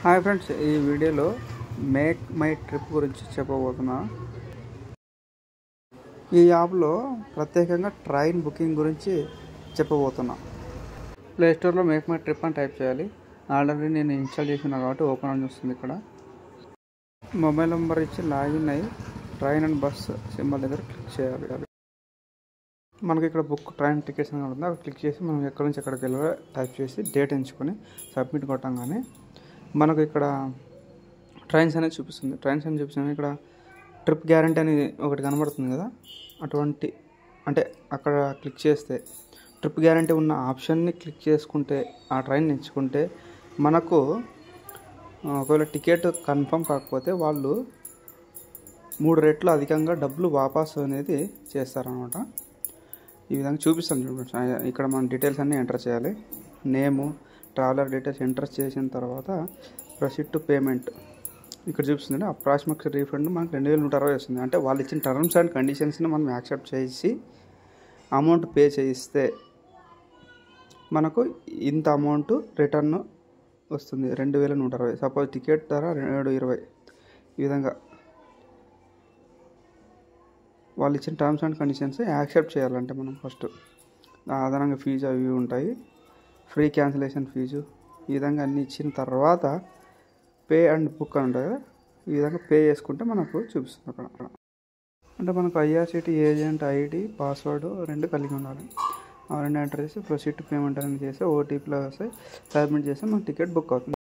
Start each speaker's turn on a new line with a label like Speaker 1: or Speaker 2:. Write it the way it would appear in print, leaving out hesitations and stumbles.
Speaker 1: Hi friends, ఈ వీడియోలో make my trip గురించి చెప్పబోతున్నా. ఈ యాప్లో ప్రత్యేకంగా ట్రైన్ బుకింగ్ గురించి చెప్పబోతున్నా. ప్లేస్టోర్లో మేక్ మై ట్రిప్ అని టైప్ చేయాలి. ఆల్రెడీ నేను ఇన్స్టాల్ చేసిన కాబట్టి ఓపెన్ అని వస్తుంది. ఇక్కడ మొబైల్ నెంబర్ ఇచ్చి లాగిన్ అయ్యి ట్రైన్ అండ్ బస్ సింబల్ దగ్గర క్లిక్ చేయాలి. మనకి ఇక్కడ బుక్ ట్రైన్ టికెట్స్ అని ఉంటుంది. అక్కడ క్లిక్ చేసి మనం ఎక్కడి నుంచి ఎక్కడికి వెళ్ళాలో టైప్ చేసి డేట్ ఎంచుకొని సబ్మిట్ కొట్టంగానే మనకు ఇక్కడ ట్రైన్స్ అనేది చూపిస్తుంది. ఇక్కడ ట్రిప్ గ్యారంటీ అనేది ఒకటి కనబడుతుంది కదా, అటువంటి అంటే అక్కడ క్లిక్ చేస్తే ట్రిప్ గ్యారంటీ ఉన్న ఆప్షన్ని క్లిక్ చేసుకుంటే ఆ ట్రైన్ ఎంచుకుంటే మనకు ఒకవేళ టికెట్ కన్ఫర్మ్ కాకపోతే వాళ్ళు 3 రెట్లు అధికంగా డబ్బులు వాపసు అనేది చేస్తారనమాట. ఈ విధంగా చూపిస్తాను చూడండి. ఇక్కడ మన డీటెయిల్స్ అన్నీ ఎంటర్ చేయాలి. నేము, ట్రావెలర్ డీటెయిల్స్ ఎంటర్ చేసిన తర్వాత ప్రొసీడ్ టు పేమెంట్ ఇక్కడ చూపిస్తుంది. అప్రాక్సిమేట్ రీఫండ్ మనకు 2160 వస్తుంది. అంటే వాళ్ళు ఇచ్చిన టర్మ్స్ అండ్ కండిషన్స్ని మనం యాక్సెప్ట్ చేసి అమౌంట్ పే చేయిస్తే మనకు ఇంత అమౌంట్ రిటర్న్ వస్తుంది, 2160. సపోజ్ టికెట్ ధర 720. ఈ విధంగా వాళ్ళు ఇచ్చిన టర్మ్స్ అండ్ కండిషన్స్ యాక్సెప్ట్ చేయాలంటే మనం ఫస్ట్ అదనంగా ఫీజు అవి ఉంటాయి, ఫ్రీ క్యాన్సిలేషన్ ఫీజు, ఈ విధంగా అన్నీ ఇచ్చిన తర్వాత పే అండ్ బుక్ అని ఉంటుంది కదా, ఈ విధంగా పే చేసుకుంటే మనకు చూపిస్తుంది అక్కడ. అంటే మనకు ఐఆర్సిటీ ఏజెంట్ ఐడి పాస్వర్డ్ 2 కలిగి ఉండాలి. ఆ 2 ఎంటర్ చేసి ప్రొసీడ్ టు పేమెంట్ అని చేసి ఓటీపీలో వస్తే సబ్మిట్ చేస్తే మనకు టికెట్ బుక్ అవుతుంది.